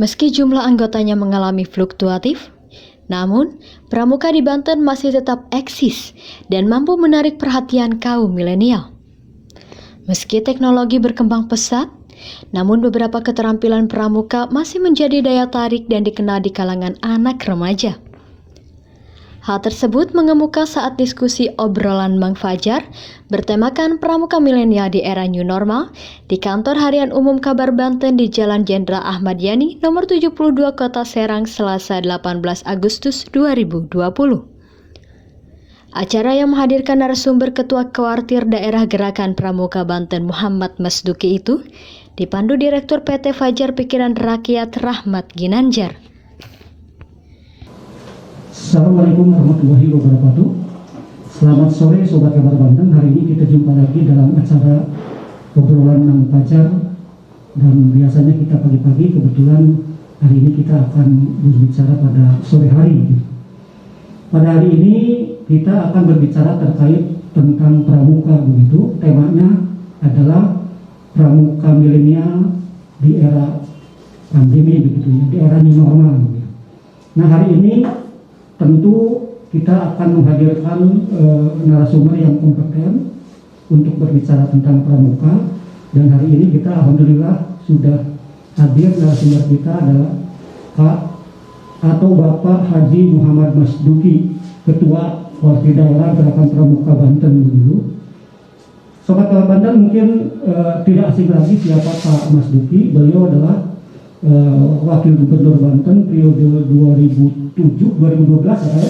Meski jumlah anggotanya mengalami fluktuatif, namun pramuka di Banten masih tetap eksis dan mampu menarik perhatian kaum milenial. Meski teknologi berkembang pesat, namun beberapa keterampilan pramuka masih menjadi daya tarik dan dikenal di kalangan anak remaja. Hal tersebut mengemuka saat diskusi obrolan Mang Fajar bertemakan pramuka milenial di era new normal di Kantor Harian Umum Kabar Banten di Jalan Jenderal Ahmad Yani, nomor 72 Kota Serang, Selasa 18 Agustus 2020. Acara yang menghadirkan narasumber Ketua Kuartir Daerah Gerakan Pramuka Banten Muhammad Masduki itu dipandu Direktur PT Fajar Pikiran Rakyat Rahmat Ginanjar. Assalamualaikum warahmatullahi wabarakatuh. Selamat sore Sobat Kabar Banten. Hari ini kita jumpa lagi dalam acara obrolan Mang Fajar. Dan biasanya kita pagi-pagi, kebetulan hari ini kita akan berbicara pada sore hari. Pada hari ini kita akan berbicara terkait tentang pramuka begitu. Temanya adalah pramuka milenial di era pandemi begitu ya, di era new normal. Nah, hari ini tentu kita akan menghadirkan narasumber yang kompeten untuk berbicara tentang pramuka, dan hari ini kita alhamdulillah sudah hadir. Narasumber kita adalah Pak atau Bapak Haji Muhammad Masduki, Ketua Kuartir Daerah Gerakan Pramuka Banten begitu. Sobat Kabar Banten mungkin tidak asing lagi siapa Pak Masduki. Beliau adalah Wakil Gubernur Banten periode 2007-2012 ya.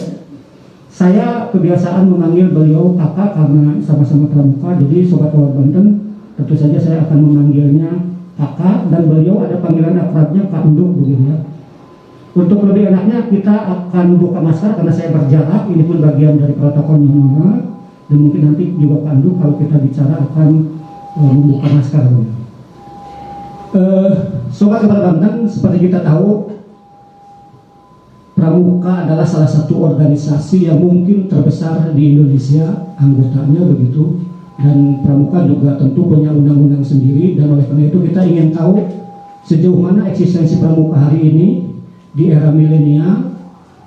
Saya kebiasaan memanggil beliau kakak karena sama-sama pramuka. Jadi Sobat Kabar Banten tentu saja saya akan memanggilnya kakak, dan beliau ada panggilan akrabnya Pak Enduk begitu ya. Untuk lebih enaknya kita akan buka masker karena saya berjarak. Ini pun bagian dari protokol yang normal, dan mungkin nanti juga Pak Enduk kalau kita bicara akan membuka masker begitu. Sobat Kabar Banten, seperti kita tahu, pramuka adalah salah satu organisasi yang mungkin terbesar di Indonesia anggotanya begitu, dan pramuka juga tentu punya undang-undang sendiri. Dan oleh karena itu kita ingin tahu sejauh mana eksistensi pramuka hari ini di era milenial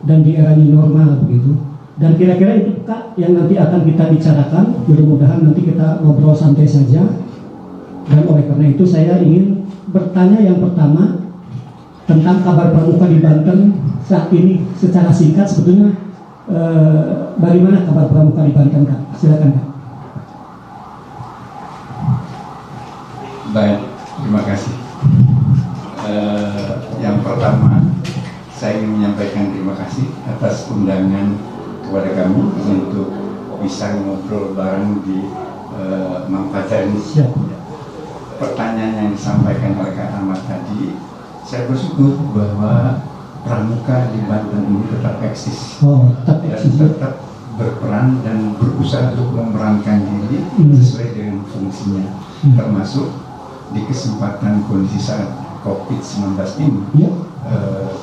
dan di era new normal begitu. Dan kira-kira itu Kak yang nanti akan kita bicarakan. Mudah-mudahan nanti kita ngobrol santai saja. Dan oleh karena itu saya ingin bertanya yang pertama tentang kabar pramuka di Banten saat ini secara singkat. Sebetulnya bagaimana kabar pramuka di Banten Kak? Silakan Kak. Baik, terima kasih. Yang pertama saya ingin menyampaikan terima kasih atas undangan kepada kami untuk bisa ngobrol bareng di Mang Fajar ini. Pertanyaan yang disampaikan oleh Kak Ahmad tadi, saya bersyukur bahwa pramuka di Banten ini tetap eksis, dan tetap berperan dan berusaha untuk memerankan diri sesuai dengan fungsinya, termasuk di kesempatan kondisi saat COVID-19 ini.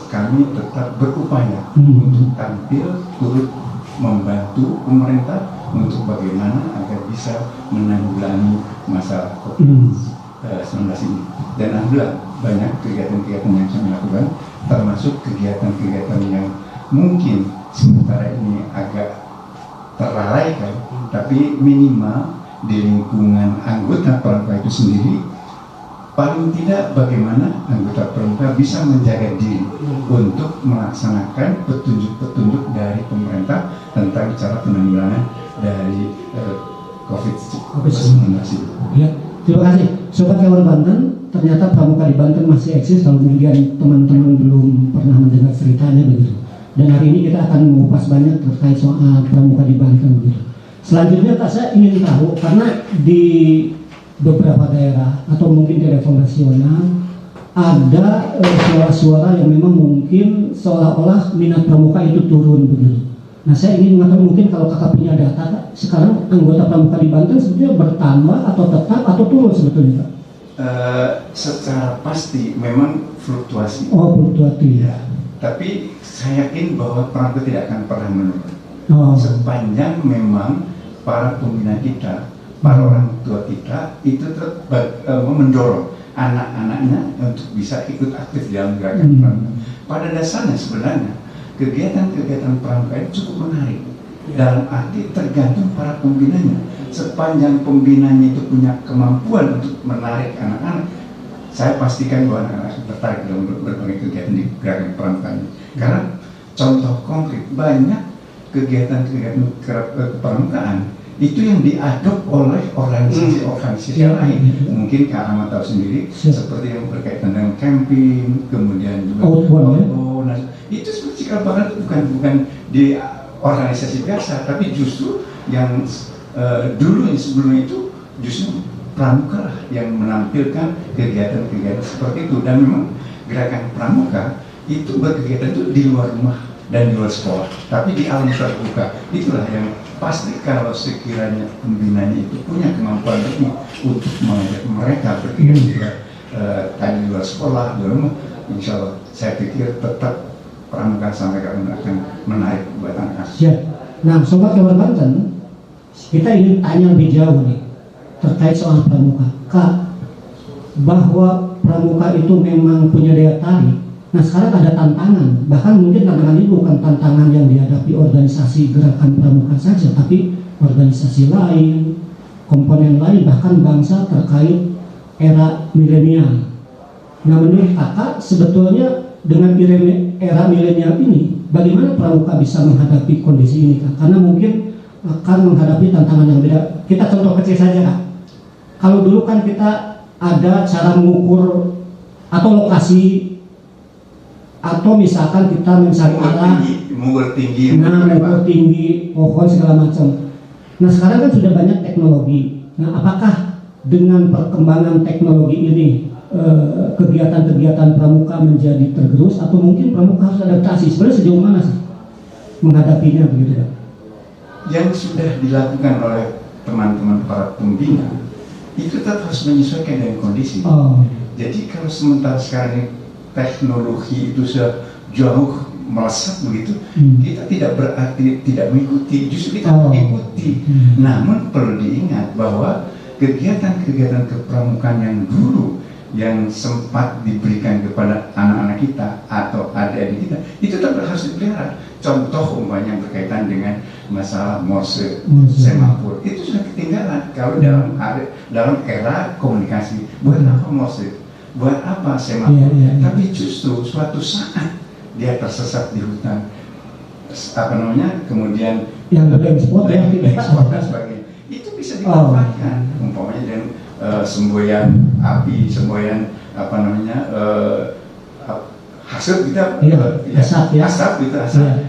Kami tetap berupaya untuk tampil turut membantu pemerintah untuk bagaimana agar bisa menanggulangi masalah COVID-19 ini. Dan alhamdulillah banyak kegiatan-kegiatan yang kami lakukan, termasuk kegiatan-kegiatan yang mungkin sementara ini agak terlalaikan, tapi minimal di lingkungan anggota pramuka itu sendiri, paling tidak bagaimana anggota pramuka bisa menjaga diri untuk melaksanakan petunjuk-petunjuk dari pemerintah tentang cara penanggulangan dari COVID-19 itu. Ya, terima kasih. Sobat Kabar Banten, ternyata pramuka di Banten masih eksis kalau kemudian teman-teman belum pernah mendengar ceritanya begitu. Dan hari ini kita akan mengupas banyak terkait soal pramuka di Banten begitu. Selanjutnya Kak, saya ingin tahu, karena di beberapa daerah atau mungkin di daerah nasional ada suara-suara yang memang mungkin seolah-olah minat pramuka itu turun begitu. Nah, saya ingin mengatakan mungkin kalau Kakak punya data, sekarang anggota pramuka di Banten sebetulnya bertambah atau tetap atau turun sebetulnya Kak? Secara pasti memang fluktuasi. Oh, fluktuasi ya. Tapi saya yakin bahwa pramuka tidak akan pernah menurun. Sepanjang memang para pembina kita, para orang tua kita itu tetap mendorong anak-anaknya untuk bisa ikut aktif dalam gerakan pramuka. Pada dasarnya sebenarnya kegiatan-kegiatan pramuka itu cukup menarik dalam arti tergantung para pembinanya. Sepanjang pembinanya itu punya kemampuan untuk menarik anak-anak, saya pastikan bahwa anak-anak tertarik dalam berbagai kegiatan di gerakan pramuka ini. Karena contoh konkret banyak kegiatan-kegiatan kepramukaan itu yang diadop oleh organisasi-organisasi lain. Mungkin Kak Ahmad tahu sendiri, seperti yang berkaitan dengan camping, kemudian juga itu seperti cikal bakal itu bukan di organisasi biasa, tapi justru yang dulu sebelum itu justru pramuka lah yang menampilkan kegiatan-kegiatan seperti itu. Dan memang gerakan pramuka itu berkegiatan itu di luar rumah dan di luar sekolah, tapi di alam terbuka. Itulah yang pasti kalau sekiranya pembinanya itu punya kemampuan lebih untuk mengajak mereka berkegiatan di luar sekolah, di luar rumah, insya Allah saya pikir tetap pramuka sampai kapan akan menarik buat anak-anak. Siap. Nah, Sobat Kabar Banten, kita ingin tanya lebih jauh nih terkait soal pramuka. Kak, bahwa pramuka itu memang punya daya tarik. Nah, sekarang ada tantangan, bahkan mungkin tantangan ini bukan tantangan yang dihadapi organisasi gerakan pramuka saja, tapi organisasi lain, komponen lain, bahkan bangsa terkait era milenial. Nah, menurut kakak, sebetulnya dengan era milenial ini, bagaimana pramuka bisa menghadapi kondisi ini, Kak? Karena mungkin akan menghadapi tantangan yang beda. Kita contoh kecil saja, Kak. Kalau dulu kan kita ada cara mengukur atau lokasi, atau misalkan kita mencari arah, mengukur tinggi pohon segala macam. Nah, sekarang kan sudah banyak teknologi. Nah, apakah dengan perkembangan teknologi ini kegiatan-kegiatan pramuka menjadi tergerus, atau mungkin pramuka harus adaptasi? Sebenarnya sejauh mana sih menghadapinya begitu, Pak? Yang sudah dilakukan oleh teman-teman para pembina itu tetap harus menyesuaikan dengan kondisi. Jadi kalau sementara sekarang ini teknologi itu sudah jauh melesat begitu, kita tidak berarti tidak mengikuti, justru kita mengikuti. Namun perlu diingat bahwa kegiatan-kegiatan kepramukaan yang dulu yang sempat diberikan kepada anak-anak kita atau adik-adik kita itu tetap harus dipelihara. Contoh umpamanya yang berkaitan dengan masalah Morse, semafor, itu sudah ketinggalan. Kalau dalam era komunikasi, buat apa Morse? Buat apa semafor? Tapi justru suatu saat dia tersesat di hutan, kemudian yang black spot dan sebagainya, itu bisa dimanfaatkan. Umpamanya dengan semboyan api, semboyan hasil kita asap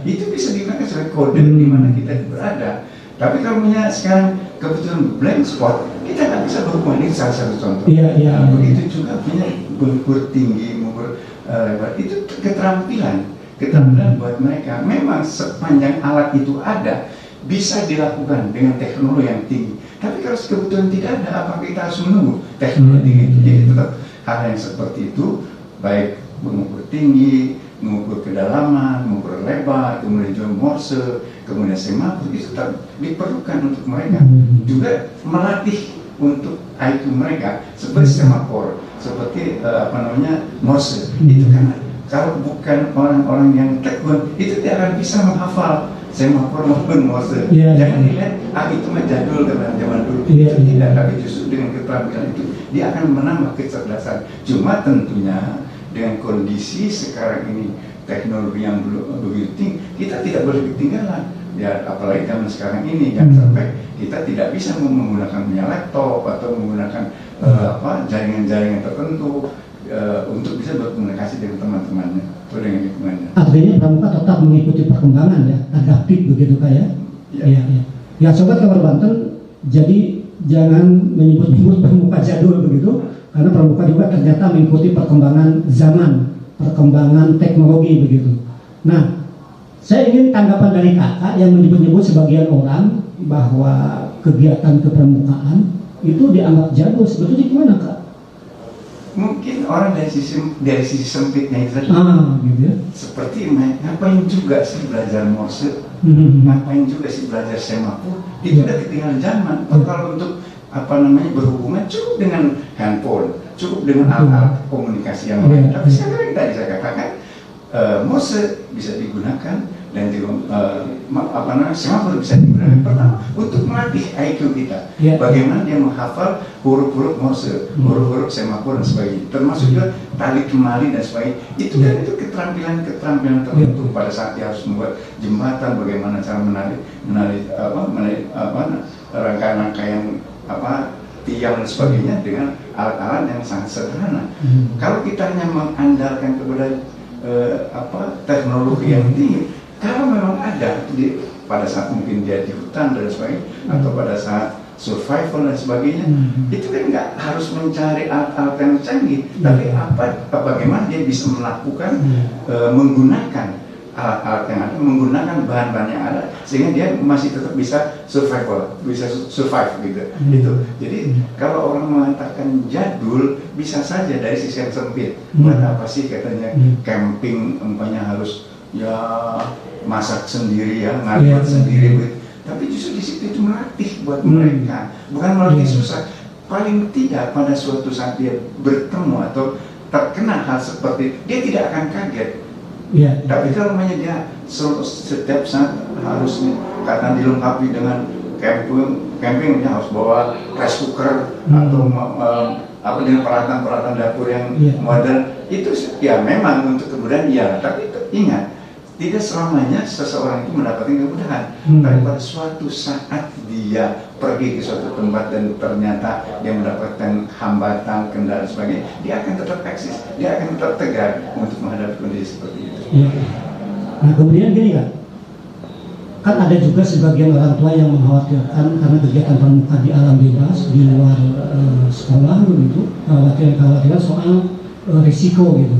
itu bisa digunakan sebagai kode di mana kita berada. Tapi kalau sekarang kebetulan blank spot, kita nggak bisa berhubungan. Ini salah satu contoh. Begitu juga punya mengukur tinggi, mengukur lebar, itu keterampilan buat mereka. Memang sepanjang alat itu ada, bisa dilakukan dengan teknologi yang tinggi. Tapi kalau kebetulan tidak ada, apakah kita harus menunggu teknologi itu? Jadi tetap hal yang seperti itu, baik mengukur tinggi, mengukur kedalaman, mengukur lebar, kemudian juga Morse, kemudian semafor, itu tetap diperlukan untuk mereka. Juga melatih untuk IQ mereka seperti semafor, seperti Morse. Itu kan kalau bukan orang-orang yang tekun, itu tidak akan bisa menghafal semafor maupun Morse. Jangan dilihat itu mah jadul dengan zaman dulu. Tidak, tapi justru dengan keterampilan itu dia akan menambah kecerdasan. Cuma tentunya dengan kondisi sekarang ini teknologi yang begitu tinggi, kita tidak boleh ketinggalan. Ya, apalagi zaman sekarang ini yang sampai kita tidak bisa menggunakan laptop atau menggunakan jaringan-jaringan tertentu untuk bisa berkomunikasi dengan teman-temannya atau dengan lingkungannya. Artinya pramuka tetap mengikuti perkembangan, ya, adaptif begitu, Kak, ya? Ya, Sobat Kabar Banten, jadi jangan menyebut-nyebut pramuka jadul begitu, karena pramuka juga ternyata mengikuti perkembangan zaman, perkembangan teknologi begitu. Nah, saya ingin tanggapan dari kakak yang menyebut-nyebut sebagian orang bahwa kegiatan kepramukaan itu dianggap jadul. Sebetulnya gimana, Kak? Mungkin orang dari sisi sempitnya itu tadi, gitu ya. Seperti ngapain juga sih belajar Morse, ngapain juga sih belajar semafor, itu udah ketinggalan zaman. Kalau untuk berhubungan cukup dengan handphone, cukup dengan alat komunikasi yang lain. Tapi sekarang tadi saya katakan Morse bisa digunakan dan semafor bisa digunakan. Pertama untuk melatih IQ kita, bagaimana dia menghafal huruf-huruf Morse, huruf-huruf semafor dan sebagainya, termasuk juga tali temali dan sebagainya. Itu kan itu keterampilan tertentu pada saat dia harus membuat jembatan, bagaimana cara menarik rangkaian tiang dan sebagainya dengan alat-alat yang sangat sederhana. Kalau kita hanya mengandalkan kepada teknologi yang tinggi, kalau memang ada pada saat mungkin dia di hutan dan sebagainya, atau pada saat survival dan sebagainya, itu kan nggak harus mencari alat-alat yang canggih, tapi bagaimana dia bisa melakukan menggunakan alat-alat yang ada, menggunakan bahan-bahan yang ada, sehingga dia masih tetap bisa survive gitu. Jadi kalau orang mengatakan jadul, bisa saja dari sisi yang sempit. Buat apa sih katanya camping, umpamanya harus masak sendiri ngalir sendiri. Tapi justru di situ itu melatih buat mereka, bukan melatih susah. Paling tidak pada suatu saat dia bertemu atau terkena hal seperti, dia tidak akan kaget. Tapi kalau dia setiap saat harus karena dilengkapi dengan camping harus bawa rice cooker atau dengan peralatan-peralatan dapur yang modern, itu memang untuk kemudian tapi ingat, tidak selamanya seseorang itu mendapatkan kemudahan. Tapi pada suatu saat dia pergi ke suatu tempat dan ternyata dia mendapatkan hambatan, kendala dan sebagainya, dia akan tetap eksis, dia akan tetap tegar untuk menghadapi kondisi seperti itu. Nah kemudian gini kan ada juga sebagian orang tua yang mengkhawatirkan karena kegiatan pramuka di alam bebas di luar sekolah begitu, kekhawatiran soal risiko gitu.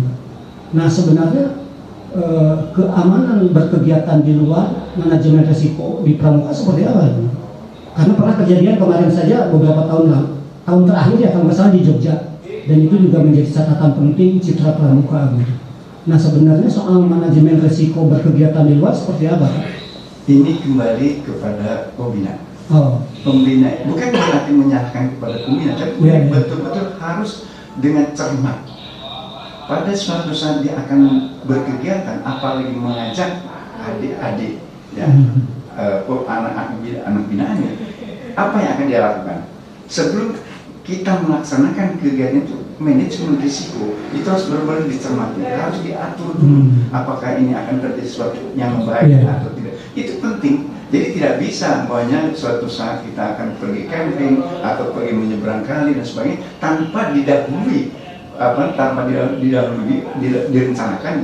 Nah sebenarnya keamanan berkegiatan di luar, manajemen risiko di pramuka seperti apa? Karena pernah kejadian kemarin saja beberapa tahun terakhir kalau nggak salah di Jogja, dan itu juga menjadi catatan penting citra pramuka gitu. Nah sebenarnya soal manajemen risiko berkegiatan di luar seperti apa? Ini kembali kepada pembina. Pembina bukan berarti menyalahkan kepada pembina, tapi betul-betul harus dengan cermat. Pada suatu saat dia akan berkegiatan, apalagi mengajak adik-adik, anak binaannya, apa yang akan dia lakukan? Sebelum kita melaksanakan kegiatan itu, manajemen risiko itu harus benar-benar dicermati, harus diatur dulu. Apakah ini akan terjadi sesuatu yang baik atau tidak? Itu penting. Jadi tidak bisa suatu saat kita akan pergi camping atau pergi menyeberang kali dan sebagainya tanpa didahului direncanakan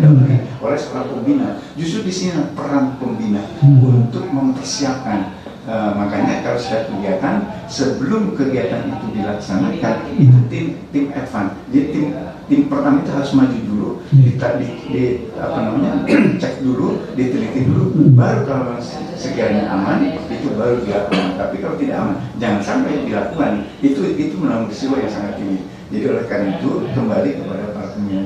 oleh seorang pembina. Justru di sini peran pembina untuk mempersiapkan. Makanya kalau sudah kegiatan, sebelum kegiatan itu dilaksanakan, itu tim advance. Jadi tim pertama itu harus maju dulu, cek dulu, diteliti dulu, baru kalau sekiranya aman, itu baru dilakukan. Tapi kalau tidak aman, jangan sampai dilakukan. Itu menanggung risiko yang sangat tinggi. Jadi oleh karena itu kembali kepada para pembina.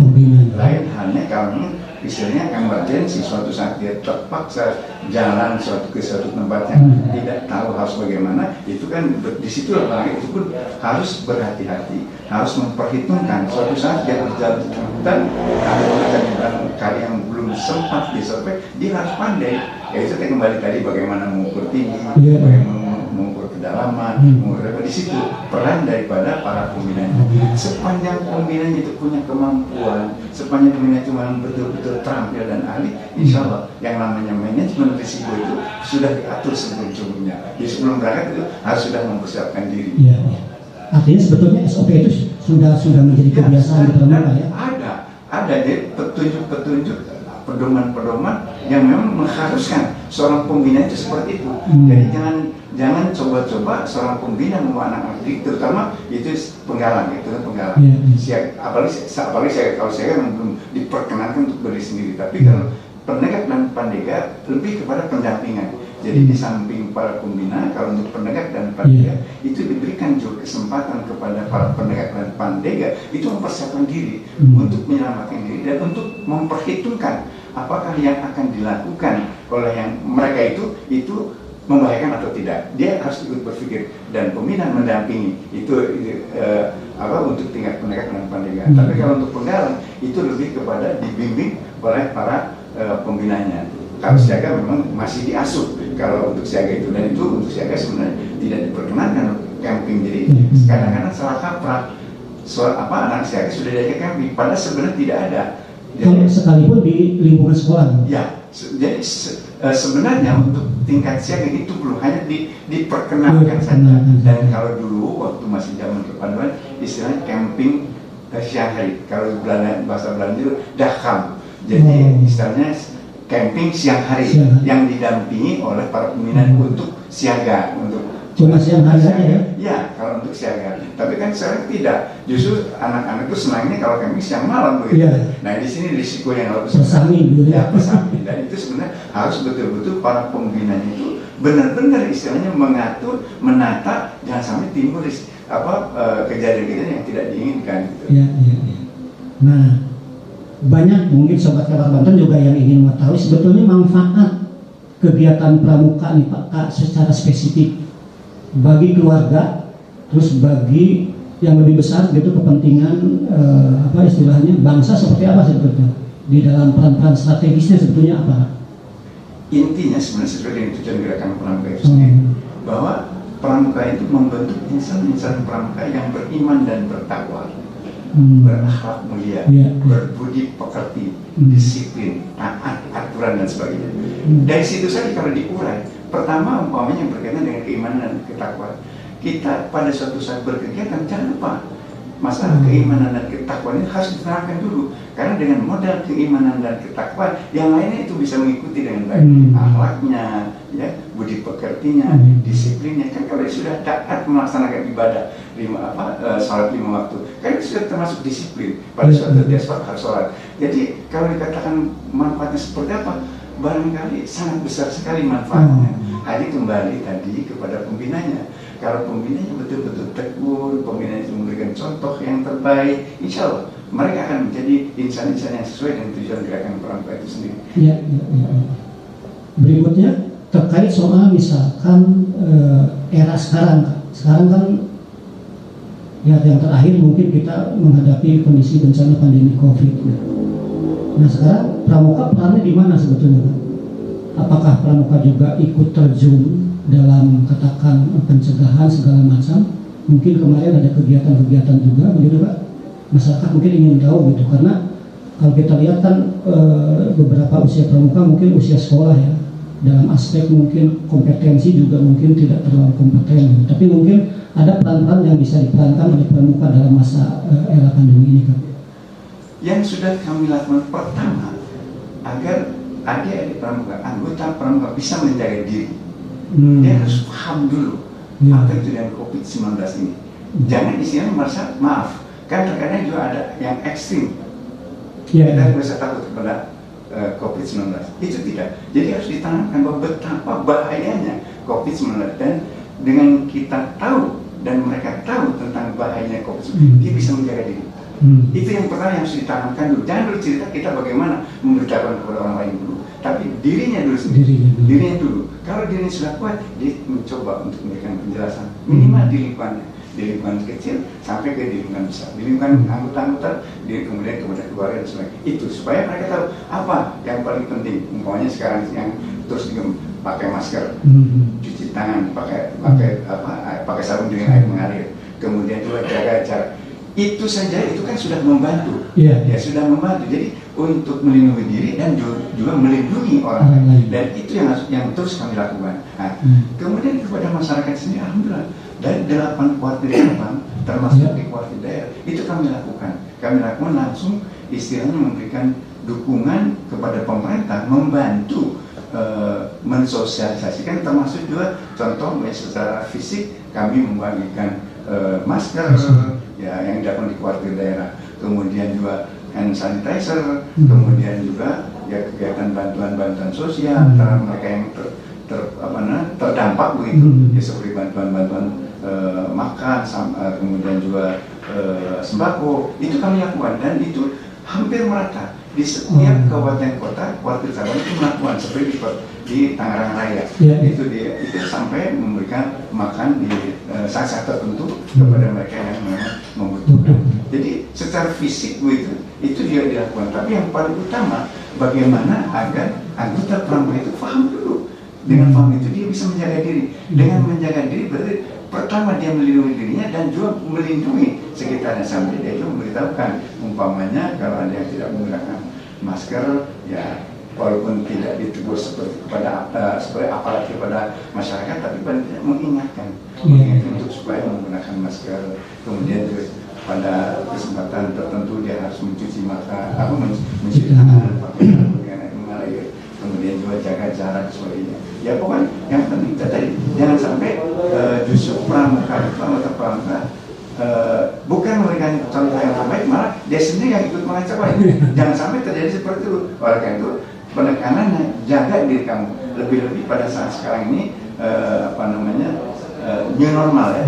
Lain halnya kalau istilahnya emergensi, suatu saat dia terpaksa jalan ke suatu tempat yang tidak tahu harus bagaimana, itu kan di situ itu pun harus berhati-hati, harus memperhitungkan suatu saat dia berjalan di hutan, ada kali yang belum sempat disurvey, dia harus pandai. Itu kembali tadi bagaimana mengukur tinggi, bagaimana mengukur kedalaman, di situ peran daripada para pembina. Sepanjang pembina itu punya kemampuan, sepanjang pembina itu memang betul-betul terampil dan ahli, insya Allah yang namanya manajemen risiko itu sudah diatur sebelum-sebelumnya. Jadi sebelum berangkat itu harus sudah mempersiapkan diri. Artinya sebetulnya SOP itu sudah menjadi kebiasaan di pramuka ya? Ada jadi petunjuk pedoman-pedoman yang memang mengharuskan seorang pembina itu seperti itu. Jadi jangan coba-coba seorang pembina membawa anak-anak, terutama itu penggalang. Apalagi kalau saya kan belum diperkenankan untuk berdiri sendiri. Tapi kalau penegak dan pandega lebih kepada pendampingan. Jadi di samping para pembina, kalau untuk penegak dan pandega itu diberikan juga kesempatan kepada para penegak dan pandega itu mempersiapkan diri untuk menyelamatkan diri dan untuk memperhitungkan apakah yang akan dilakukan oleh yang mereka itu membahayakan atau tidak. Dia harus ikut berpikir dan pembina mendampingi itu untuk tingkat penegakan dan pendidikan. Tapi kalau untuk penggalang itu lebih kepada dibimbing oleh para pembinanya. Kalau siaga memang masih diasuh kalau untuk siaga itu, dan itu untuk siaga sebenarnya tidak diperkenankan camping. Jadi kadang-kadang salah kaprah anak siaga sudah diajak camping, padahal sebenarnya tidak ada. Jadi, sekalipun di lingkungan sekolah. Ya, jadi sebenarnya untuk tingkat siaga itu belum, hanya diperkenalkan saja. Dan kalau dulu waktu masih zaman kepanduan istilahnya camping siang hari. Kalau bahasa Belanda itu dahkam. Jadi istilahnya camping siang hari yang didampingi oleh para pembina untuk siaga, untuk cuma siang hari saja ya? Ya, kalau untuk siaga. Tapi kan sekarang tidak. Justru anak-anak itu senangnya kalau camping siang malam begitu. Nah di sini risiko yang harus bersami gitu ya. Bersami. Dan itu sebenarnya harus betul-betul para pembinanya itu benar-benar istilahnya mengatur, menata, jangan sampai timbul kejadian-kejadian yang tidak diinginkan. Gitu. Iya. Nah, banyak mungkin Sobat Kabar Banten juga yang ingin mengetahui sebetulnya manfaat kegiatan pramuka nih Pak Kak secara spesifik bagi keluarga, terus bagi yang lebih besar gitu kepentingan istilahnya bangsa seperti apa sebetulnya di dalam peran-peran strategisnya sebetulnya apa? Intinya sebenarnya sesuai dengan tujuan gerakan pramuka itu sendiri, bahwa pramuka itu membentuk insan-insan pramuka yang beriman dan bertakwa, berakhlak mulia, berbudi pekerti, disiplin, taat, aturan dan sebagainya. Dari situ saja kalau diurai, pertama umpamanya berkaitan dengan keimanan dan ketakwaan. Kita pada suatu saat berkegiatan jangan lupa masalah keimanan dan ketakwaan ini harus diterapkan dulu, karena dengan modal keimanan dan ketakwaan yang lainnya itu bisa mengikuti dengan baik. Akhlaknya, ya, budi pekertinya, disiplinnya. Kan kalau sudah taat melaksanakan ibadah sholat 5 waktu, kan itu sudah termasuk disiplin. Pada suatu dia harus sholat. Jadi kalau dikatakan manfaatnya seperti apa, barangkali sangat besar sekali manfaatnya. Hanya kembali tadi kepada pembinanya. Kalau pembinanya betul-betul tekun, pembinanya itu memberikan contoh yang terbaik, insya Allah mereka akan menjadi insan-insan yang sesuai dengan tujuan gerakan pramuka itu sendiri. Ya. Berikutnya terkait soal misalkan era sekarang kan ya yang terakhir mungkin kita menghadapi kondisi bencana pandemi COVID. Nah sekarang pramuka perannya di mana sebetulnya Pak? Apakah pramuka juga ikut terjun dalam katakan pencegahan segala macam? Mungkin kemarin ada kegiatan-kegiatan juga begitu Pak. Masyarakat mungkin ingin tahu gitu, karena kalau kita lihat kan beberapa usia pramuka mungkin usia sekolah ya, dalam aspek mungkin kompetensi juga mungkin tidak terlalu kompeten, tapi mungkin ada peran-peran yang bisa diperankan oleh pramuka dalam masa era pandemi ini Kak. Yang sudah kami lakukan pertama, agar adik-adik pramuka, anggota pramuka bisa menjaga diri. Dia harus paham dulu apa itu dengan COVID-19 ini. Jangan istilahnya merasa maaf, kan terkadang juga ada yang ekstrim. Kita bisa takut kepada COVID-19. Itu tidak. Jadi harus ditanamkan bahwa betapa bahayanya COVID-19, dan dengan kita tahu dan mereka tahu tentang bahayanya COVID-19, dia bisa menjaga diri. Itu yang pertama yang harus ditanamkan dulu. Jangan dulu cerita kita bagaimana memberitakan kepada orang lain dulu, tapi dirinya dulu sendiri. Dirinya dulu. Kalau dirinya sudah kuat, dia mencoba untuk memberikan penjelasan minimal di lingkungan kecil sampai ke lingkungan besar, di lingkungan anggota-anggota, kemudian kepada keluarga dan sebagainya. Itu supaya mereka tahu apa yang paling penting. Umpamanya sekarang yang terus pakai masker, cuci tangan, pakai sabun dengan air mengalir, kemudian juga jaga jarak. Itu saja itu kan sudah membantu, ya sudah membantu. Jadi untuk melindungi diri dan juga melindungi orang lain, dan itu yang terus kami lakukan. Nah, kemudian kepada masyarakat sendiri, alhamdulillah dari 8 kuartir cabang termasuk di kuartir daerah itu kami lakukan. Kami lakukan langsung istilahnya memberikan dukungan kepada pemerintah, membantu mensosialisasikan, termasuk juga contoh secara fisik kami membagikan masker ya yang dilakukan di kuartir daerah, kemudian juga hand sanitizer, kemudian juga ya kegiatan bantuan-bantuan sosial antara mereka yang terdampak begitu, ya seperti bantuan-bantuan makan, kemudian juga sembako, itu kami lakukan, dan itu hampir merata di setiap kabupaten kota, kuartir cabang itu melakukan seperti di di Tangerang Raya. Itu sampai memberikan makan di saat-saat tertentu kepada mereka yang memang membutuhkan. Jadi secara fisik itu dia dilakukan. Tapi yang paling utama bagaimana agar anggota pramuka itu paham dulu. Dengan paham itu dia bisa menjaga diri. Dengan menjaga diri berarti pertama dia melindungi dirinya dan juga melindungi sekitarnya, sampai dia itu memberitahukan umpamanya kalau ada yang tidak menggunakan masker, ya walaupun tidak ditegur seperti kepada seperti aparat kepada masyarakat, tapi paling tidak mengingatkan untuk supaya menggunakan masker. Kemudian juga pada kesempatan tertentu dia harus mencuci mata, mencuci tangan pakai mengalir, kemudian juga jaga jarak sebagainya. Ya pokoknya yang penting tadi jangan sampai justru pramuka bukan memberikan contoh yang terbaik, malah dia sendiri yang ikut mengacau. Jangan sampai terjadi seperti itu. Oleh karena itu penekanannya jaga diri kamu, lebih-lebih pada saat sekarang ini new normal ya.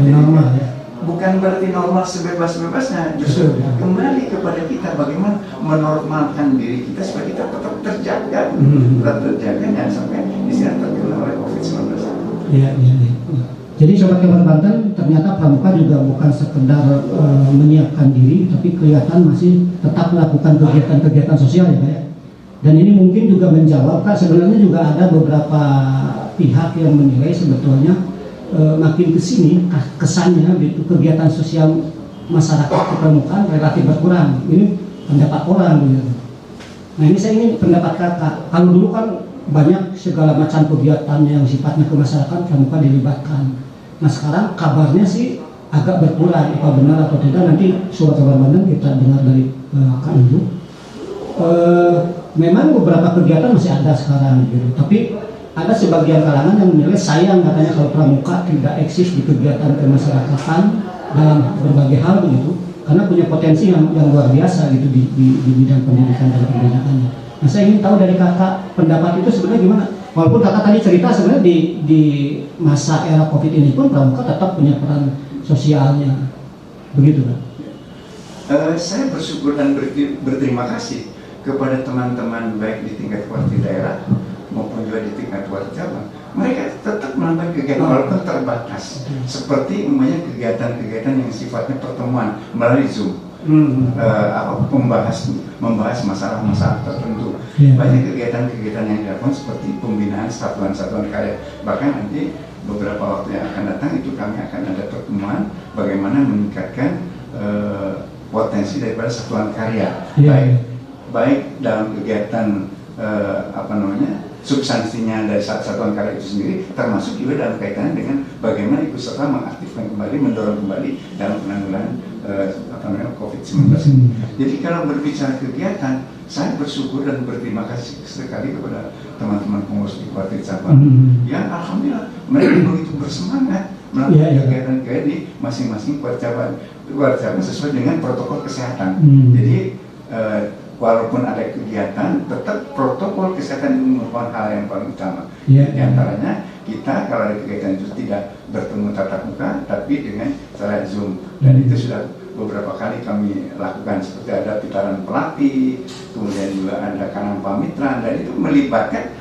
Bukan berarti normal sebebas-bebasnya, justru kembali kepada kita bagaimana menormalkan diri kita supaya kita tetap terjaga, jangan sampai istilah terkena oleh COVID-19. Iya. Jadi Sobat Kabar Banten, ternyata pramuka juga bukan sekedar menyiapkan diri, tapi kelihatan masih tetap melakukan kegiatan-kegiatan sosial ya Pak ya. Dan ini mungkin juga menjawab, Kak, sebenarnya juga ada beberapa pihak yang menilai sebetulnya makin kesini kesannya gitu, kegiatan sosial masyarakat kepramukaan relatif berkurang. Ini pendapat orang gitu. Nah ini saya ingin pendapat Kakak. Kalau dulu kan banyak segala macam kegiatan yang sifatnya ke masyarakat pramuka dilibatkan. Nah sekarang kabarnya sih agak berkurang. Apa benar atau tidak nanti Sobat Kabar Banten kita dengar dari Kak Ibu. Memang beberapa kegiatan masih ada sekarang gitu, tapi ada sebagian kalangan yang menilai sayang katanya kalau pramuka tidak eksis di kegiatan kemasyarakatan dalam berbagai hal begitu, karena punya potensi yang luar biasa gitu di bidang pendidikan dan pendidikannya. Nah saya ingin tahu dari Kakak pendapat itu sebenarnya gimana? Walaupun Kakak tadi cerita sebenarnya di masa era COVID ini pun pramuka tetap punya peran sosialnya, begitu kan? Saya bersyukur dan berterima kasih kepada teman-teman baik di tingkat kuartir daerah maupun juga di tingkat kuartir cabang. Mereka tetap melakukan kegiatan walaupun terbatas, seperti umpamanya kegiatan-kegiatan yang sifatnya pertemuan melalui Zoom, membahas masalah-masalah tertentu. Banyak kegiatan-kegiatan yang dilakukan seperti pembinaan satuan-satuan karya. Bahkan nanti beberapa waktu yang akan datang itu kami akan ada pertemuan bagaimana meningkatkan potensi daripada satuan karya, baik dalam kegiatan substansinya dari satuan karya itu sendiri, termasuk juga dalam kaitannya dengan bagaimana ikut serta mengaktifkan kembali, mendorong kembali dalam penanggulangan COVID-19. Jadi kalau berbicara kegiatan, saya bersyukur dan berterima kasih sekali kepada teman-teman pengurus di kuartir cabang yang alhamdulillah mereka begitu bersemangat melakukan kegiatan-kegiatan di masing-masing kuartir cabang sesuai dengan protokol kesehatan. Jadi walaupun ada kegiatan, tetap protokol kesehatan itu merupakan hal yang paling utama. Di antaranya kita kalau ada kegiatan itu tidak bertemu tatap muka, tapi dengan cara Zoom. Dan itu sudah beberapa kali kami lakukan, seperti ada putaran pelatih, kemudian juga ada kanang pamitran, dan itu melibatkan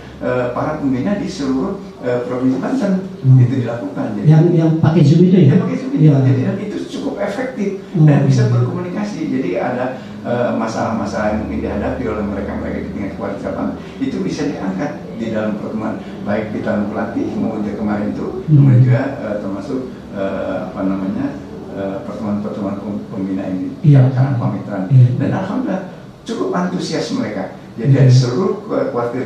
para pembina di seluruh provinsi Banten. Itu dilakukan. Jadi, yang pakai Zoom itu ya? Pakai Zoom itu. Jadi itu cukup efektif dan bisa berkomunikasi. Jadi ada masalah-masalah yang mungkin dihadapi oleh mereka di tingkat kuartir cabang itu bisa diangkat di dalam pertemuan, baik di tahun pelatih maupun kemarin itu, kemudian juga termasuk pertemuan-pertemuan pembina ini, karena pamitan. Dan alhamdulillah cukup antusias mereka. Jadi dari seluruh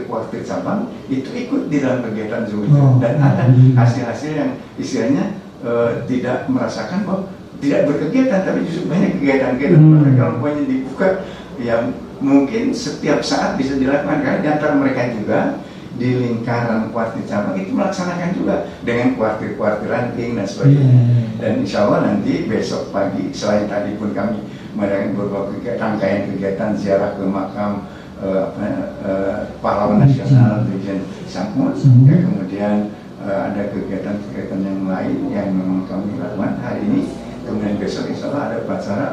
kuartir cabang itu ikut di dalam kegiatan Zoom itu, dan ada hasil-hasil yang istilahnya tidak merasakan bahwa tidak berkegiatan, tapi justru banyak kegiatan-kegiatan. Kalau banyak dibuka, yang mungkin setiap saat bisa dilakukan, karena di antara mereka juga di lingkaran kuartir cabang itu melaksanakan juga dengan kuartir-kuartir ranting dan sebagainya. Dan insya Allah nanti besok pagi, selain tadi pun kami mengadakan beberapa rangkaian kegiatan ziarah ke makam pahlawan nasional Brigjen Sangkut, kemudian ada kegiatan-kegiatan yang lain yang memang kami lakukan hari ini. Kemudian besok insya Allah ada upacara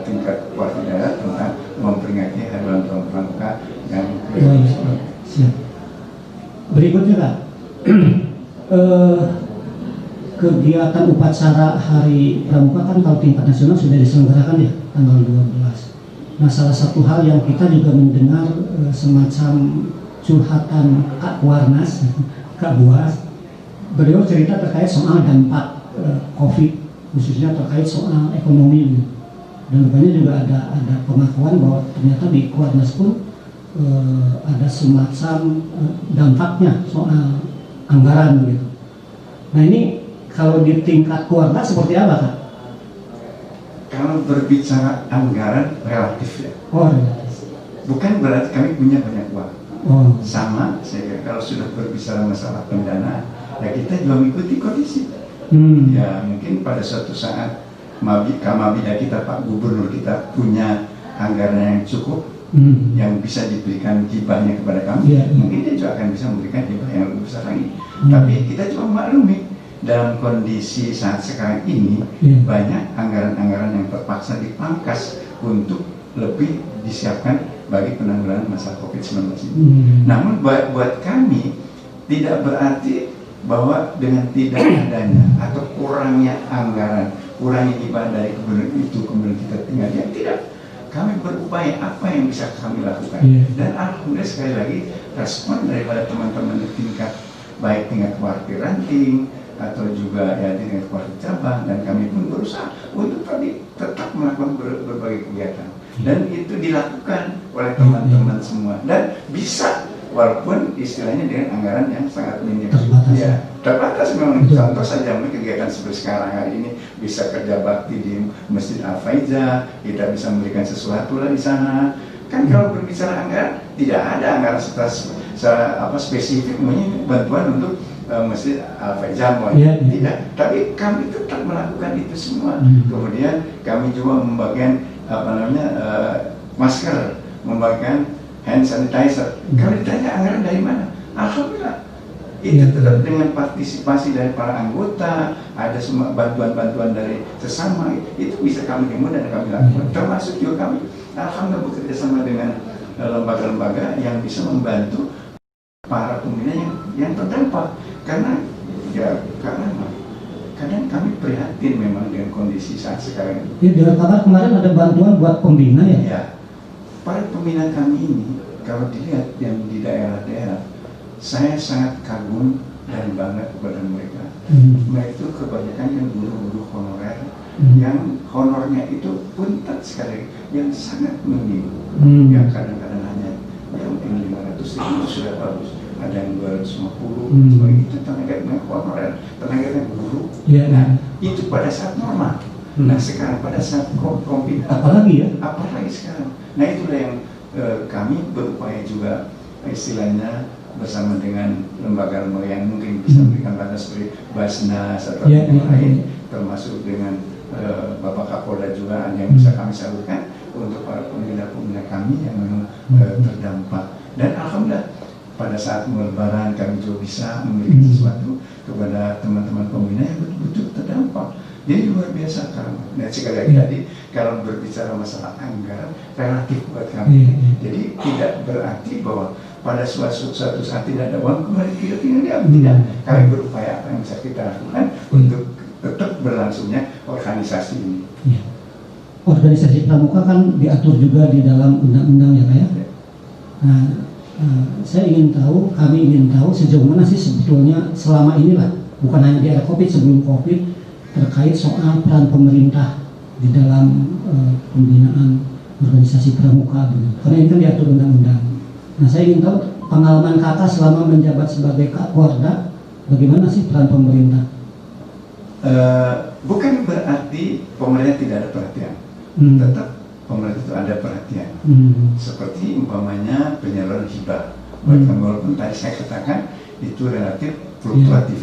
tingkat kuartir daerah tentang memperingati Hari Ulang Tahun Pramuka yang ke-10. Berikutnya Kak, kegiatan upacara Hari Pramuka kan kalau tingkat nasional sudah diselenggarakan ya tanggal 12. Nah, salah satu hal yang kita juga mendengar semacam curhatan Kak Warnas, Kak Buas, beliau cerita terkait soal dampak COVID, khususnya terkait soal ekonomi. Dan rupanya juga ada pengakuan bahwa ternyata di Kuarnas pun ada semacam dampaknya soal anggaran gitu. Nah ini kalau di tingkat Kuarnas seperti apa Kak? Kalau berbicara anggaran relatif ya. Oh relatif. Bukan berarti kami punya banyak uang. Oh. Sama, saya kira kalau sudah berbicara masalah pendanaan, ya kita juga mengikuti kondisi. Ya mungkin pada suatu saat Kamabida kita, Pak Gubernur kita punya anggaran yang cukup, yang bisa diberikan hibahnya kepada kami, mungkin dia juga akan bisa memberikan hibah yang lebih besar lagi. Tapi kita juga maklumi dalam kondisi saat sekarang ini banyak anggaran-anggaran yang terpaksa dipangkas untuk lebih disiapkan bagi penanggulangan masalah COVID-19 ini. Namun buat kami tidak berarti bahwa dengan tidak adanya atau kurangnya anggaran, kurangnya hibah dari gubernur itu kemudian kita tinggal diam. Tidak. Kami berupaya apa yang bisa kami lakukan. Dan alhamdulillah sekali lagi respon daripada teman-teman di tingkat baik tingkat warga ranting atau juga ya di tingkat warga cabang, dan kami pun berusaha untuk tadi tetap melakukan berbagai kegiatan. Dan itu dilakukan oleh teman-teman semua dan bisa walaupun istilahnya dengan anggaran yang sangat minim. Terbatas memang. Contoh saja kegiatan seperti sekarang hari ini bisa kerja bakti di Masjid Al-Faizah, kita bisa memberikan sesuatu lah di sana. Kan kalau berbicara anggaran tidak ada anggaran spesifik bantuan untuk Masjid Al-Faizah, tidak. Tapi kami tetap melakukan itu semua. Kemudian kami juga membagikan masker, membagikan hand sanitizer. Kalau ditanya anggaran dari mana? Alhamdulillah itu tetap dengan partisipasi dari para anggota, ada semua bantuan-bantuan dari sesama, itu bisa kami demo dan kami lakukan. Termasuk juga kami alhamdulillah bekerja sama dengan lembaga-lembaga yang bisa membantu para pembina yang terdampak. Karena kadang kami prihatin memang dengan kondisi saat sekarang ini. Ya, dengan kabar kemarin ada bantuan buat pembina ya? Ya, para pembina kami ini kalau dilihat yang di daerah-daerah, saya sangat kagum dan bangga kepada mereka. Mereka itu kebanyakan yang guru-guru honorer, yang honornya itu puntat sekali, yang sangat minim, yang kadang-kadang hanya yang mungkin 500.000 sudah bagus. Ada yang 250, itu tenaga honorer, tenaga guru. Nah, itu pada saat normal. Nah, sekarang pada saat COVID, apalagi sekarang. Nah, itulah yang kami berupaya juga istilahnya bersama dengan lembaga-lembaga yang mungkin bisa memberikan bantuan seperti Basnas atau yang lain, termasuk dengan Bapak Kapolda juga yang bisa kami salurkan untuk para pembina-pembina kami yang memang terdampak. Dan alhamdulillah pada saat Lebaran kami juga bisa memberikan sesuatu kepada teman-teman pembina yang betul-betul terdampak. Jadi luar biasa kami. Nah, sekali lagi tadi kalau berbicara masalah anggaran relatif buat kami. Jadi tidak berarti bahwa pada suatu saat tidak ada uang kembali kita tinggal diam. Tidak. Kami berupaya apa yang bisa kita lakukan untuk tetap berlangsungnya organisasi ini. Organisasi pramuka kan diatur juga di dalam undang-undang ya Pak ya. Nah, kami ingin tahu sejauh mana sih sebetulnya selama inilah, bukan hanya di era COVID, sebelum COVID, terkait soal peran pemerintah di dalam pembinaan organisasi pramuka. Karena ini kan diatur undang-undang. Nah, saya ingin tahu pengalaman Kakak selama menjabat sebagai Kapolda, bagaimana sih peran pemerintah? Bukan berarti pemerintah tidak ada perhatian. Tetap pemerintah itu ada perhatian. Seperti umpamanya penyaluran hibah. Walaupun tadi saya katakan itu relatif fluktuatif.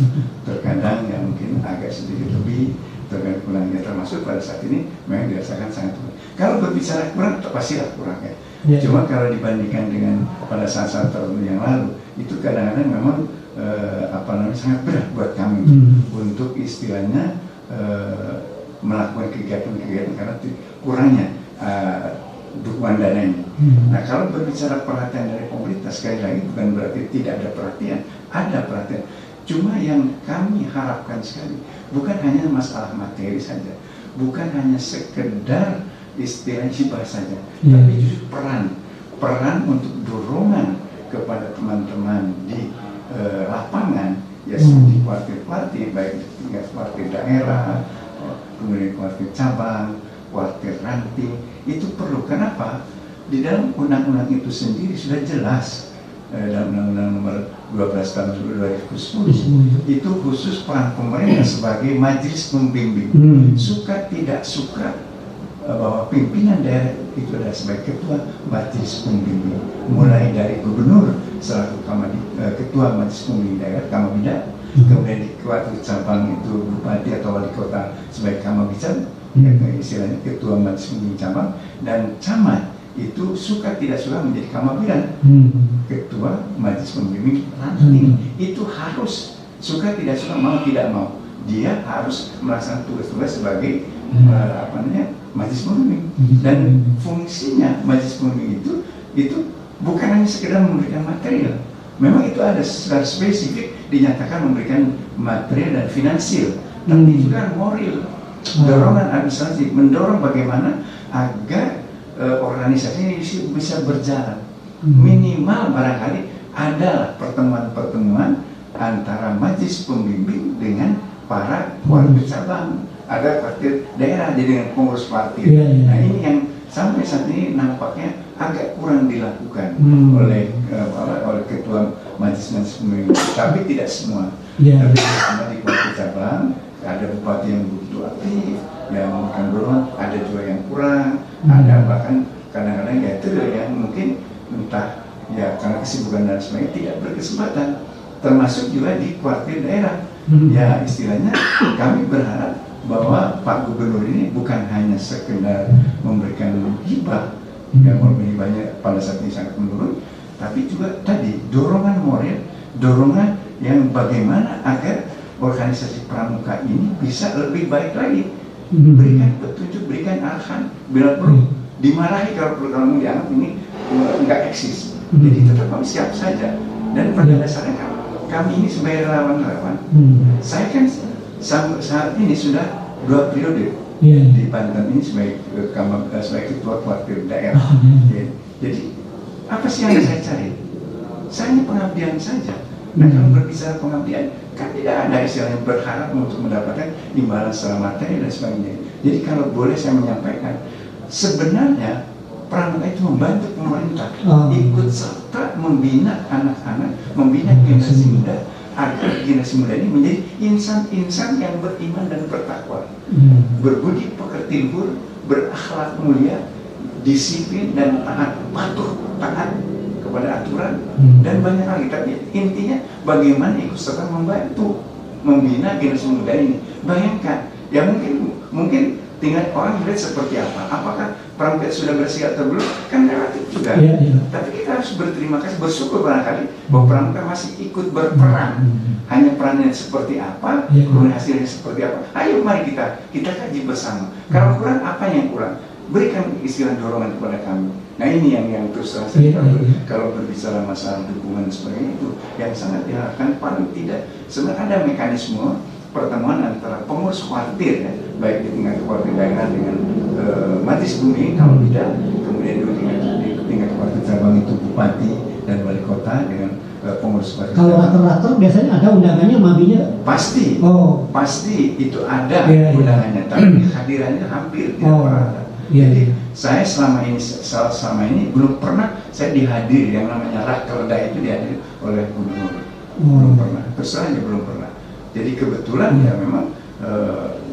Terkadang ya mungkin agak sedikit lebih, terkadang kurangnya, termasuk pada saat ini memang dirasakan sangat kurang. Kalau berbicara kurang, pastilah kurang ya. Cuma kalau dibandingkan dengan pada saat-saat tertentu yang lalu, itu kadang-kadang memang sangat berat buat kami untuk istilahnya melakukan kegiatan-kegiatan karena kurangnya dukungan dana ini. Nah, kalau berbicara perhatian dari pemerintah, sekali lagi bukan berarti tidak ada perhatian, ada perhatian. Cuma yang kami harapkan sekali bukan hanya masalah materi saja, bukan hanya sekedar istilah hibah saja, tapi justru peran untuk dorongan kepada teman-teman di lapangan, ya seperti kuartir-kuartir, baik di tingkat kuartir daerah, kemudian kuartir cabang, kuartir ranting, itu perlu. Kenapa? Di dalam undang-undang itu sendiri sudah jelas, dalam undang-undang nomor 12 tahun 2010 itu khusus peran pemerintah sebagai majelis pembimbing. Suka tidak suka bahwa pimpinan daerah itu adalah sebagai ketua majelis pembimbing, mulai dari gubernur selaku ketua majelis pembimbing daerah Kamabida, kemudian di kuartir cabang itu bupati atau wali kota sebagai Kamabida, istilahnya ketua majelis pembimbing cabang, dan camat itu suka tidak suka menjadi Kamabiran, ketua majelis pembimbing ranting. Itu harus, suka tidak suka, mau tidak mau, dia harus melaksanakan tugas-tugas sebagai majelis pembimbing. Dan fungsinya majelis pembimbing itu bukan hanya sekedar memberikan material. Memang itu ada secara spesifik dinyatakan memberikan material dan finansial, tapi juga moral, dorongan administrasi, mendorong bagaimana agar organisasi ini bisa berjalan. Minimal barangkali adalah pertemuan-pertemuan antara majelis pembimbing dengan para kuartir cabang, ada kuartir daerah, jadi dengan pengurus kuartir. Nah, ini yang sampai saat ini nampaknya agak kurang dilakukan oleh ketua majelis pembimbing, tapi tidak semua. Tapi di kuartir cabang ada bupati yang begitu aktif, yang memberikan dorongan, ada juga yang kurang, ada bahkan kadang-kadang ya itu yang mungkin entah ya karena kesibukan dan sebagainya tidak berkesempatan, termasuk juga di kuartir daerah. Ya istilahnya kami berharap bahwa Pak Gubernur ini bukan hanya sekedar memberikan hibah, yang hibahnya pada saat ini sangat menurun, tapi juga tadi dorongan moral, dorongan yang bagaimana agar organisasi pramuka ini bisa lebih baik lagi, berikan petunjuk, berikan arahan, bila perlu dimarahi kalau perlu dianggap ini enggak eksis. Jadi tetap kami siap saja. Dan pada dasarnya kami ini sebagai relawan-relawan, saya kan saat ini sudah 2 periode di Banten ini sebagai ketua kuartir daerah. Jadi apa sih yang saya cari? Saya ini pengabdian saja. Nah, kalau berbicara pengabdian, kan tidak ada istilahnya berharap untuk mendapatkan imbalan secara materi dan sebagainya. Jadi kalau boleh saya menyampaikan, sebenarnya pramuka itu membantu pemerintah ikut serta membina anak-anak, membina generasi muda, agar generasi muda ini menjadi insan-insan yang beriman dan bertakwa, berbudi pekerti luhur, berakhlak mulia, disiplin dan taat, patuh taat kepada aturan, dan banyak lagi. Tapi intinya bagaimana ikut serta membantu membina generasi muda ini. Bayangkan, ya mungkin tinggal orang melihat seperti apa. Apakah pramuka sudah bersikap atau belum? Kan relatif juga. Tapi kita harus berterima kasih, bersyukur barangkali bahwa pramuka masih ikut berperan. Hanya perannya seperti apa, kemudian hasilnya seperti apa. Ayo mari kita kaji bersama. Kalau kurang, apa yang kurang? Berikan istilah dorongan kepada kami. Nah, ini yang terus terang saya kalau berbicara masalah dukungan sebagainya, itu yang sangat diharapkan. Paling tidak sebenarnya ada mekanisme pertemuan antara pengurus kuartir, ya, baik di tingkat kuartir daerah dengan majelis pembimbing kalau tidak, kemudian di tingkat kuartir cabang itu bupati dan wali kota dengan pengurus kuartir. Kalau raker-raker biasanya ada undangannya, mabinya pasti, pasti itu ada undangannya, tapi kehadirannya hampir tidak pernah ada. Jadi saya selama ini belum pernah saya dihadiri yang namanya rakerda itu dihadiri oleh gubernur, belum pernah. Terus aja belum pernah. Jadi kebetulan ya memang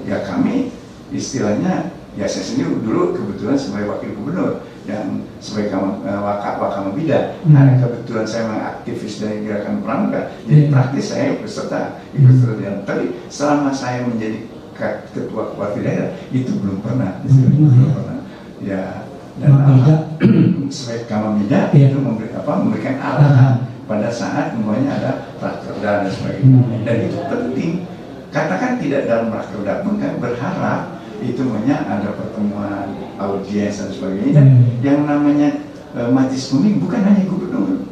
ya kami istilahnya, ya saya sendiri dulu kebetulan sebagai wakil gubernur dan sebagai Wakamabida, ada kebetulan saya memang aktivis dari gerakan pramuka, jadi praktis saya ikut serta. Tapi selama saya menjadi ketua kuartir daerah itu belum pernah, belum pernah. Ya, dan sebagai Kamabida itu memberikan arahan pada saat semuanya ada rakerda dan sebagainya. Dan itu penting. Katakan tidak dalam rakerda pun kami berharap itu maunya ada pertemuan audiens dan sebagainya. Dan yang namanya majelis pembimbing bukan hanya gubernur,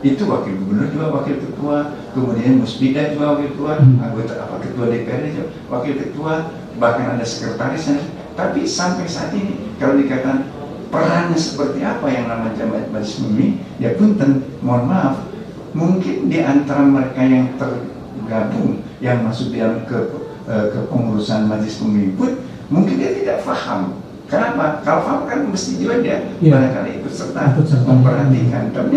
itu wakil gubernur juga wakil ketua, kemudian musbida juga wakil ketua, anggota ketua DPRD juga wakil ketua, bahkan ada sekretarisnya. Tapi sampai saat ini kalau dikatakan perannya seperti apa yang namanya majelis pembimbing, ya punten, mohon maaf, mungkin di antara mereka yang tergabung yang masuk dalam ke pengurusan majelis pembimbing pun mungkin dia tidak paham. Kenapa? Kalau paham kan mesti juga dia barangkali ikut serta memperhatikan. Tapi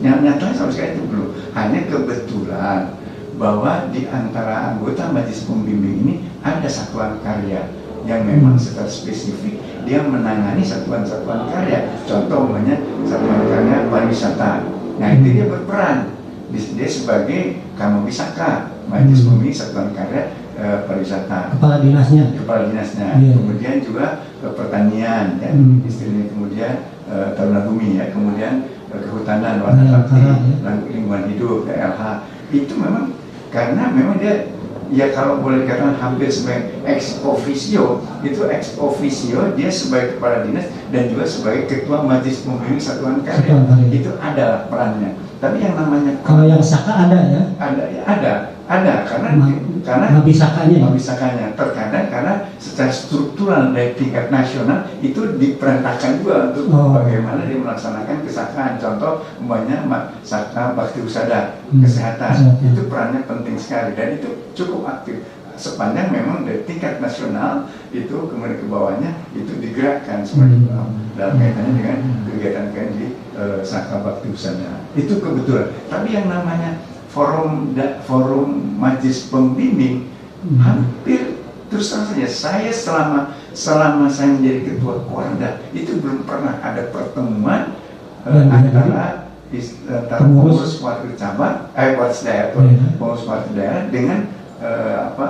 nyatanya sama sekali itu belum. Hanya kebetulan bahwa di antara anggota majelis pembimbing ini ada satuan karya yang memang secara spesifik dia menangani satuan-satuan karya. Contoh namanya satuan karya pariwisata. Nah itu dia berperan. Dia sebagai Kamabisaka, majelis pembimbing satuan karya pariwisata. Kepala dinasnya. Kemudian juga pertanian, ya, istilahnya, kemudian Taruna Bumi, ya, kemudian kehutanan, warna bakti, lingkungan hidup, LH. Itu memang karena memang dia, ya kalau boleh dikatakan hampir sebagai ex officio, itu ex officio dia sebagai kepala dinas dan juga sebagai ketua majelis pembimbing satuan karya. Itu ada perannya. Tapi yang namanya kalau yang saka ada ya? Ada karena mabisakanya terkadang karena secara struktural dari tingkat nasional itu diperintahkan juga untuk bagaimana dia melaksanakan kesakaan. Contoh umpamanya Saka Bakti Usada kesehatan itu perannya penting sekali dan itu cukup aktif sepanjang memang dari tingkat nasional itu kemudian ke bawahnya itu digerakkan seperti itu dalam kaitannya dengan kegiatan di Saka Bakti Usada. Itu kebetulan. Tapi yang namanya forum majelis pembimbing hampir terus terang saja selama saya menjadi ketua Korda itu belum pernah ada pertemuan antara pengurus wakil cabang, pengurus wakil daerah dengan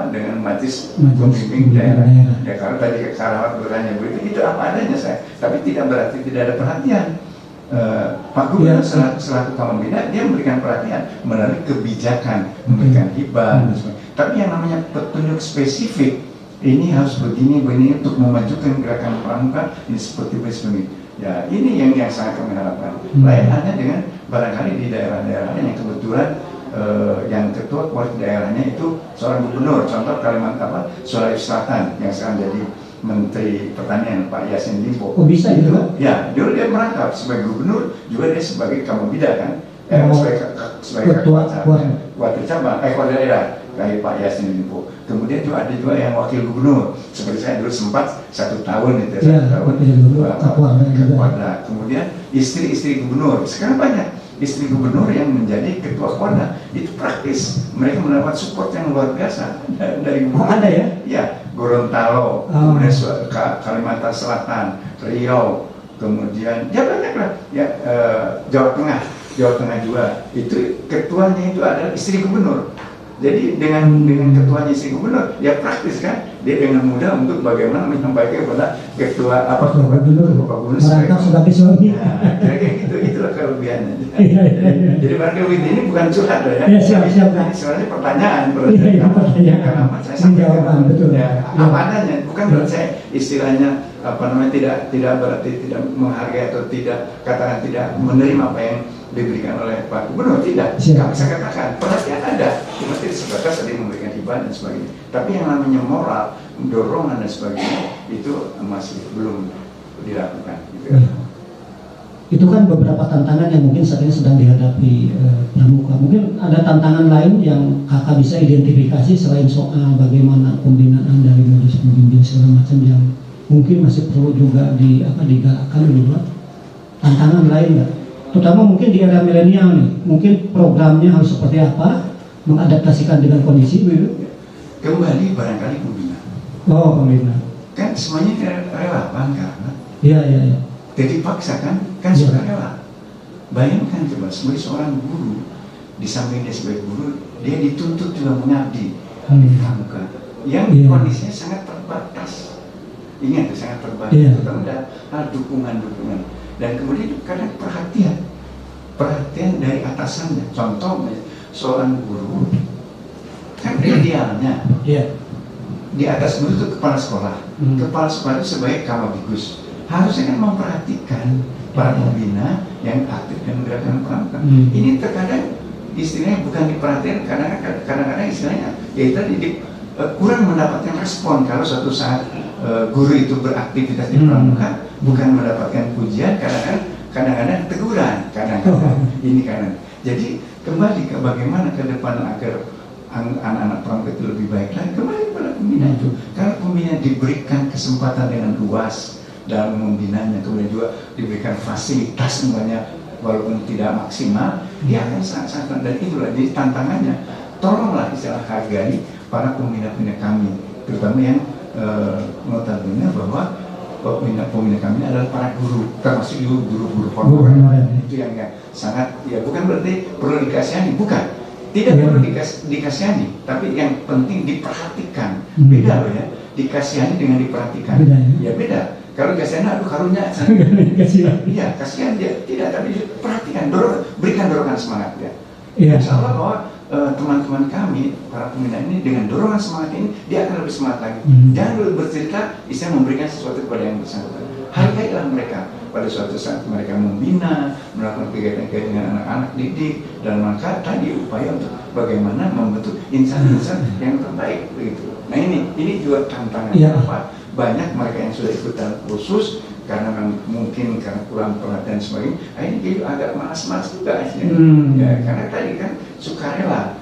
dengan majelis pembimbing daerah. Ya kalau tadi Karawat bertanya begitu, itu apa adanya saya. Tapi tidak berarti tidak ada perhatian. Pak Gubernur selaku Kamabida dia memberikan perhatian melalui kebijakan, memberikan hibah dan sebagainya. Tapi yang namanya petunjuk spesifik ini harus begini untuk memajukan gerakan pramuka ini seperti ini. Ya ini yang sangat kami harapkan. Lain hanya dengan barangkali di daerah-daerah yang kebetulan yang ketua kepala daerahnya itu seorang gubernur. Contoh Kalimantan Sulawesi Selatan yang sekarang jadi Menteri Pertanian Pak Yassin Limpo. Oh bisa itu? Ya, dulu dia merangkap sebagai gubernur, juga dia sebagai Kamabida kan, sebagai ketua cabang, kepala daerah kayak Pak Yassin Limpo. Kemudian juga ada juga yang wakil gubernur, seperti saya dulu sempat 1 tahun itu, Kapolda. Kemudian istri gubernur, sekarang banyak istri gubernur yang menjadi ketua Korda. Itu praktis, mereka mendapat support yang luar biasa dari gubernur. Ada ya? Ya, Gorontalo, kemudian Kalimantan Selatan, Riau, kemudian ya banyak lah, ya Jawa Tengah juga. Itu ketuanya itu adalah istri gubernur. Jadi dengan ketuanya istri gubernur, ya praktis kan, dia dengan mudah untuk bagaimana menyampaikan kepada ketua gubernur sebagai suami. Nah, kayak gitu, itulah kelebihannya. Jadi barangkali ini bukan curhat ya. Siap. Sebenarnya pertanyaan, Pertanyaan. saya sampaikan betul. Ya, apa adanya, bukan berarti saya istilahnya tidak berarti tidak menghargai atau tidak katakan tidak menerima apa yang diberikan oleh Pak Gubernur, tidak. Kami saya katakan perhatian ada, cuma tidak sebatas ada yang memberikan hibah dan sebagainya. Tapi yang namanya moral, dorongan dan sebagainya itu masih belum dilakukan. Gitu. Itu kan beberapa tantangan yang mungkin saat ini sedang dihadapi pramuka. Mungkin ada tantangan lain yang kakak bisa identifikasi selain soal bagaimana pembinaan dari majelis pembimbing segala macam yang mungkin masih perlu juga digalakkan dulu. Tantangan lain nggak? Terutama mungkin di era milenial nih, mungkin programnya harus seperti apa, mengadaptasikan dengan kondisi begitu. Kembali barangkali pembina. Oh, pembina. Kan semuanya relevan karena. Iya. Jadi paksa kan sudah rela. Bayangkan coba sebagai seorang guru, di samping dia sebagai guru, dia dituntut juga mengabdi di pramuka. Yang kondisinya sangat terbatas. Ingat, sangat terbatas. Terutama hal dukungan. Dan kemudian kadang perhatian dari atasannya. Contoh seorang guru kan idealnya di atas guru itu kepala sekolah. Kepala sekolah itu sebagai kamabigus. Harusnya kan memperhatikan para pembina yang aktif dan menggerakkan pramuka. Ini terkadang istilahnya bukan diperhatikan, kadang-kadang istilahnya ya tadi kurang mendapatkan respon kalau suatu saat guru itu beraktivitas di pramuka, bukan mendapatkan pujian, kadang-kadang teguran, ini kanan. Jadi kembali ke bagaimana ke depan agar anak-anak pramuka itu lebih baik lagi, kembali pada pembina itu. Karena pembina diberikan kesempatan dengan luas dalam membinanya, kemudian juga diberikan fasilitas semuanya walaupun tidak maksimal, dia akan sangat-sangat, dan itulah jadi tantangannya. Tolonglah istilah hargai para pembina-pembina kami, terutama yang notabene bahwa pembina kami adalah para guru, termasuk juga guru-guru honorer. Itu yang sangat, ya bukan berarti perlu dikasihani, bukan, tidak perlu dikasihani, tapi yang penting diperhatikan. Beda loh ya, dikasihani dengan diperhatikan. Beda, ya beda. Kalau kasihani, aduh karunya, iya kasihan dia, tidak, tapi perhatikan, berikan dorongan semangat ya. Insya Allah bahwa teman-teman kami, para pembina ini dengan dorongan semangat ini, dia akan lebih semangat lagi. Jangan dulu bercerita, bisa memberikan sesuatu kepada yang bersangkutan. Hargailah mereka pada suatu saat mereka membina, melakukan kegiatan-kegiatan dengan anak-anak didik, dan maka tadi upaya untuk bagaimana membentuk insan-insan yang terbaik begitu. Nah ini juga tantangan apa? Banyak mereka yang sudah ikutan kursus karena mungkin karena kurang perhatian sebagainya, ini jadi agak malas-malas juga ya, karena tadi kan sukarela,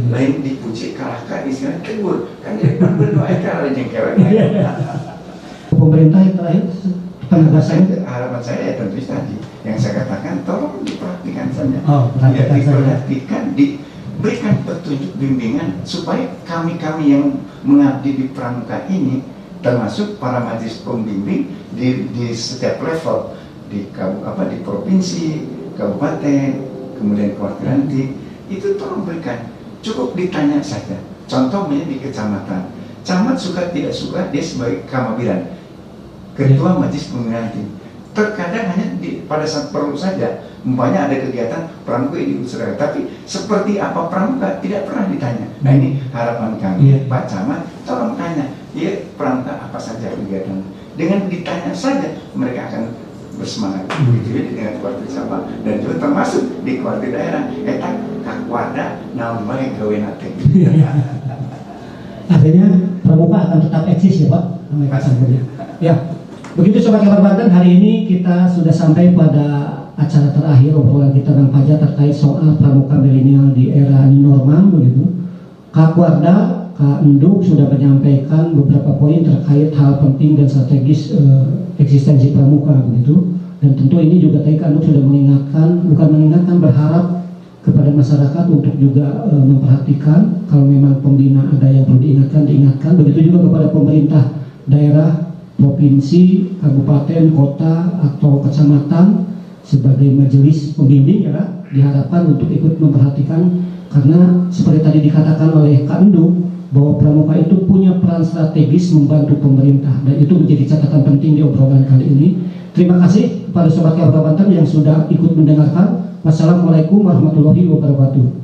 lain dipuji kalahkan istilahnya tegur, kan jadi berdoa kalah jengkel. Pemerintah yang terakhir harapan saya ya tentu tadi yang saya katakan, tolong diperhatikan saja, diperhatikan, diberikan petunjuk bimbingan supaya kami yang mengabdi di pramuka ini, termasuk para majelis pembimbing di setiap level, di provinsi, kabupaten, kemudian perwakilan itu tolong berikan, cukup ditanya saja. Contohnya di kecamatan, camat suka tidak suka, dia sebagai kamabiran, ketua majelis pembinaan tim. Terkadang hanya pada saat perlu saja, umpamanya ada kegiatan pramuka diusulkan, tapi seperti apa pramuka tidak pernah ditanya. Nah ini harapan kami, Pak Camat, tolong tanya, ya pramuka apa saja kegiatan. Dengan ditanya saja, mereka akan bersemangat. Begitu dengan kuartir Sabah, dan juga termasuk di kuartir daerah. Kak Warda, naon baik gawe nate. Artinya pramuka akan tetap eksis ya Pak? Ya. Begitu Sobat Kabar Banten, hari ini kita sudah sampai pada acara terakhir obrolan kita dengan Fajar terkait soal pramuka milenial di era new normal begitu. Kak Warda, Kak Enduk sudah menyampaikan beberapa poin terkait hal penting dan strategis eksistensi pramuka begitu. Dan tentu ini juga tadi Kak Enduk sudah mengingatkan, berharap kepada masyarakat untuk juga memperhatikan kalau memang pembina ada yang perlu diingatkan. Begitu juga kepada pemerintah daerah, provinsi, kabupaten, kota, atau kecamatan sebagai majelis pembimbing ya, diharapkan untuk ikut memperhatikan, karena seperti tadi dikatakan oleh Kak Enduk bahwa pramuka itu punya peran strategis membantu pemerintah, dan itu menjadi catatan penting di obrolan kali ini. Terima kasih kepada Sobat Kabar Banten yang sudah ikut mendengarkan. Wassalamualaikum warahmatullahi wabarakatuh.